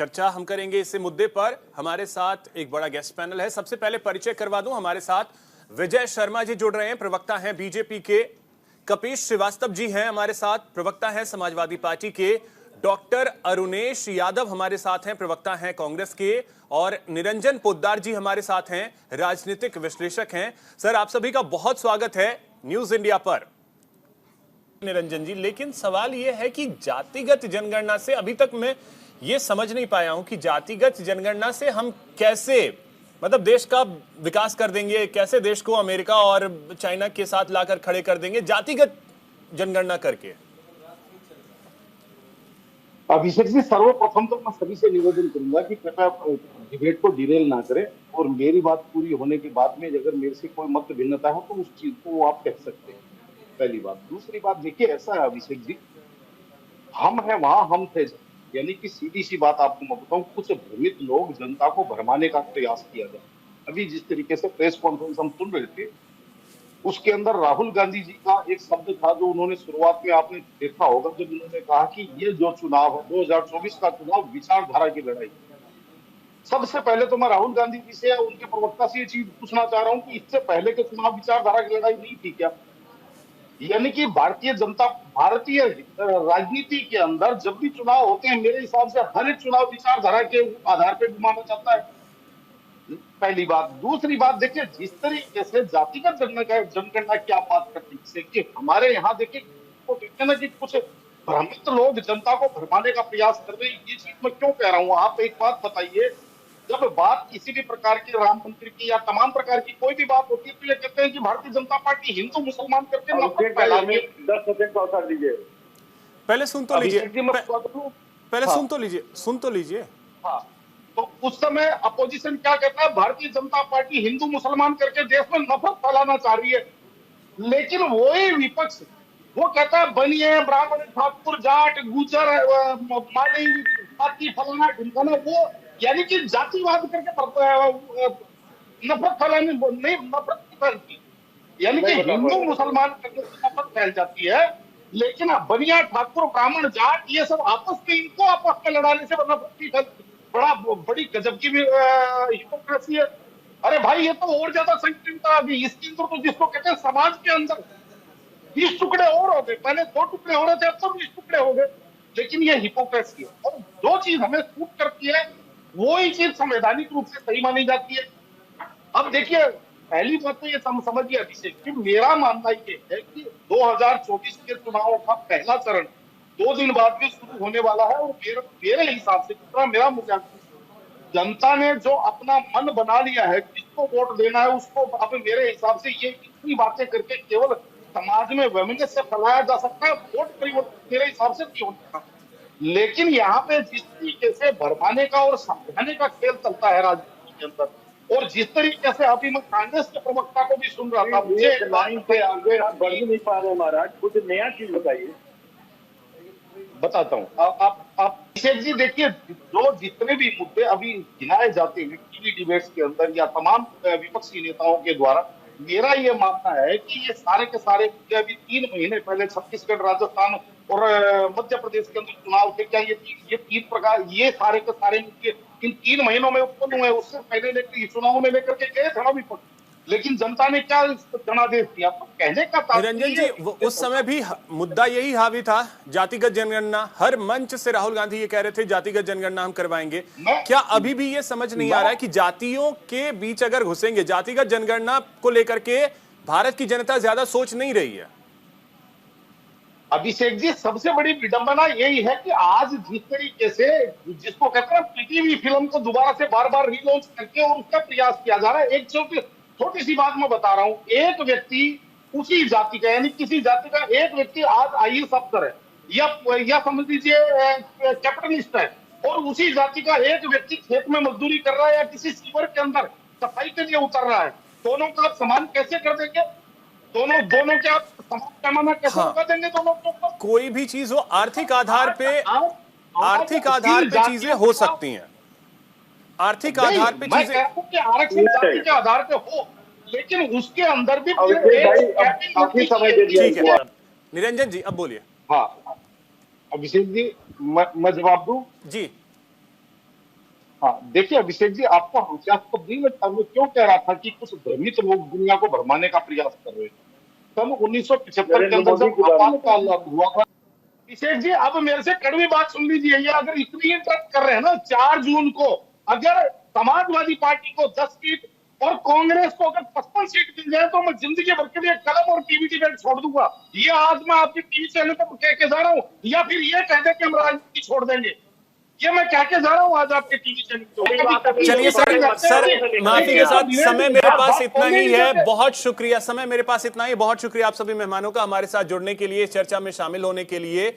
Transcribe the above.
चर्चा हम करेंगे इस मुद्दे पर। हमारे साथ एक बड़ा गेस्ट पैनल है। सबसे पहले परिचय करवा दूं, हमारे साथ विजय शर्मा जी जुड़ रहे हैं, प्रवक्ता हैं बीजेपी के। कपीश श्रीवास्तव जी हैं हमारे साथ, प्रवक्ता हैं समाजवादी पार्टी के। डॉक्टर अरुणेश यादव हमारे साथ हैं, प्रवक्ता हैं कांग्रेस के। और निरंजन पोद्दार जी हमारे साथ हैं, राजनीतिक विश्लेषक हैं। सर, आप सभी का बहुत स्वागत है न्यूज इंडिया पर। निरंजन जी, लेकिन सवाल यह है कि जातिगत जनगणना से अभी तक मैं ये समझ नहीं पाया हूं कि जातिगत जनगणना से हम कैसे मतलब देश का विकास कर देंगे, कैसे देश को अमेरिका और चाइना के साथ लाकर खड़े कर देंगे जातिगत जनगणना करके। अभिषेक जी, सर्वप्रथम तो मैं सभी से निवेदन करूंगा कि कृपया डिबेट को डिरेल ना करें और मेरी बात पूरी होने के बाद में अगर मेरे से कोई मत भिन्नता है तो उस चीज को आप कह सकते हैं। पहली बात। दूसरी बात, देखिए ऐसा है अभिषेक जी, हम है वहां हम थे, यानी कि सीधी सी बात आपको मैं बताऊं, कुछ भ्रमित लोग जनता को भरमाने का प्रयास किया जाए। अभी जिस तरीके से प्रेस कॉन्फ्रेंस हम सुन रहे थे उसके अंदर राहुल गांधी जी का एक शब्द था जो उन्होंने शुरुआत में आपने देखा होगा, जब उन्होंने कहा कि ये जो चुनाव है 2024 का चुनाव विचारधारा की लड़ाई। सबसे पहले तो मैं राहुल गांधी जी से या उनके प्रवक्ता से ये चीज पूछना चाह रहा हूं कि इससे पहले के चुनाव विचारधारा की लड़ाई नहीं थी क्या? यानी कि भारतीय राजनीति के अंदर जब भी चुनाव होते हैं मेरे हिसाब से हर एक चुनाव विचारधारा के आधार पर माना जाता है। पहली बात। दूसरी बात, देखिए जिस तरीके से जातिगत जनगणना की आप बात करते हैं, हमारे यहाँ देखिए तो देखते ना कि कुछ भ्रमित लोग जनता को भरमाने का प्रयास कर रहे हैं। ये चीज मैं क्यों कह रहा हूँ, आप एक बात बताइए, जब बात किसी भी प्रकार की राम मंदिर की या तमाम प्रकार की कोई भी बात होती है तो ये कहते हैं कि भारतीय जनता पार्टी हिंदू मुसलमान करके नफरत फैलाती है। 10 सेकंड का अवसर दीजिए। पहले सुन तो लीजिए, पहले हाँ। सुन तो लीजिए। हाँ, तो उस समय अपोजिशन क्या कहता है, भारतीय जनता पार्टी हिंदू मुसलमान करके देश में नफरत फैलाना चाह रही है। लेकिन वही विपक्ष वो कहता है बनिए ब्राह्मण ठाकुर जाट गुजर माली जाति फलाना ढिमकाना, वो यानी कि जातिवाद करके नफरत फैलाने नहीं, नफरत फैलती, यानी कि हिंदू मुसलमान करके नफरत फैल जाती है। लेकिन बनिया ठाकुर ब्राह्मण जाट ये सब आपस में इनको आपस में लड़ाने से नफरत फैलती। बड़ी गजब की हिपोक्रेसी है। अरे भाई, ये तो और ज्यादा संकीर्णता आ गई इसके अंदर, तो जिसको कहते हैं समाज के अंदर 20 टुकड़े और हो गए। पहले 2 टुकड़े हो रहे थे, अब तो 20 टुकड़े हो गए। लेकिन ये हिपोक्रेसी है, और जो चीज हमें सूट करती है वो ही चीज संवैधानिक रूप से सही मानी जाती है। अब देखिए, पहली बात तो ये समझिए अभिषेक कि मेरा मानना ये है कि 2024 के चुनाव का पहला चरण 2 दिन बाद में शुरू होने वाला है, और मेरे हिसाब से जितना मेरा मूल्यांकन, जनता ने जो अपना मन बना लिया है जिसको वोट देना है उसको, अब मेरे हिसाब से ये इतनी बातें करके केवल समाज में वैमनस्य से फैलाया जा सकता है, वोट परिवर्तन मेरे हिसाब से नहीं होता। लेकिन यहाँ पे जिस तरीके से भरमाने का और समझाने का खेल चलता है राजनीति के अंदर, और जिस तरीके से अभी मैं कांग्रेस के प्रवक्ता को भी सुन रहा था, मुझे लाइन से आगे आप बढ़ ही नहीं पा रहे महाराज, कुछ नया चीज बताइए। बताता हूँ आप अभिषेक जी, देखिए जो जितने भी मुद्दे अभी गिनाए जाते हैं टीवी डिबेट्स के अंदर या तमाम विपक्षी नेताओं के द्वारा, मेरा ये मानना है कि ये सारे के सारे मुद्दे अभी 3 महीने पहले छत्तीसगढ़, राजस्थान और मध्य प्रदेश के अंदर चुनाव थे, क्या ये 3 प्रकार ये सारे के सारे मुद्दे इन 3 महीनों में उत्पन्न हुए? उससे पहले चुनाव में लेकर के गए थे ना विपक्ष, लेकिन जनता ने क्या जनादेश दिया? तो कहने का निरंजन जी, उस समय भी मुद्दा यही हावी था, जातिगत जनगणना। हर मंच से राहुल गांधी ये कह रहे थे जातिगत जनगणना हम करवाएंगे। क्या अभी भी ये समझ नहीं आ रहा है कि जातियों के बीच अगर घुसेंगे, जातिगत जनगणना को लेकर के भारत की जनता ज्यादा सोच नहीं रही है? अभिषेक जी, सबसे बड़ी विडंबना यही है कि आज जिस तरीके से जिसको कहते हैं पीटीवी फिल्म को दोबारा से बार बार रीलॉन्च करके और उसका प्रयास किया जा रहा है। एक छोटी सी बात मैं बता रहा हूं, एक व्यक्ति उसी जाति का, यानी किसी जाति का एक व्यक्ति आज आईएएस अफसर है या समझ लीजिए कैपिटलिस्ट है, और उसी जाति का एक व्यक्ति खेत में मजदूरी कर रहा है या किसी सीवर के अंदर सफाई के लिए उतर रहा है। दोनों का आप समान कैसे कर देंगे? दोनों के आप समान पैमाना कैसे लगा देंगे दोनों को? कोई भी चीज हो, आर्थिक आधार पे चीजें हो सकती हैं। आर्थिक आधार पे चीजें आरक्षण जाति के आधार पे हो, लेकिन उसके अंदर भी काफी समय दे दिया। ठीक है निरंजन जी, अब बोलिए। हाँ अभिषेक जी, मैं जवाब दूं जी। हाँ, देखिए अभिषेक जी, आपको हास्यास्पद नहीं लगता? मैं क्यों कह रहा था कि कुछ भ्रमित लोग दुनिया को भरमाने का प्रयास कर रहे हैं। सन 1975 के नरेंद्र अंदर मोदी जब के बारे में आपातकाल लागू हुआ था, अभिषेक जी अब मेरे से कड़वी बात सुन लीजिए। ये अगर इतनी इंटरेस्ट कर रहे हैं ना, 4 जून को अगर समाजवादी पार्टी को 10 सीट और कांग्रेस को अगर 55 सीट मिल जाए तो मैं जिंदगी भर के लिए कलम और टीवी डिबेट छोड़ दूंगा। ये आज मैं आपके टीवी चैनल पर कह के जा रहा हूँ, या फिर ये कह दे कि हम राजनीति छोड़ देंगे, ये मैं कह के जा रहा हूँ आज आपके टीवी चैनल पे। चलिए सर, माफी के साथ समय मेरे पास इतना ही है। बहुत शुक्रिया, समय मेरे पास इतना ही। बहुत शुक्रिया आप सभी मेहमानों का हमारे साथ जुड़ने के लिए, चर्चा में शामिल होने के लिए।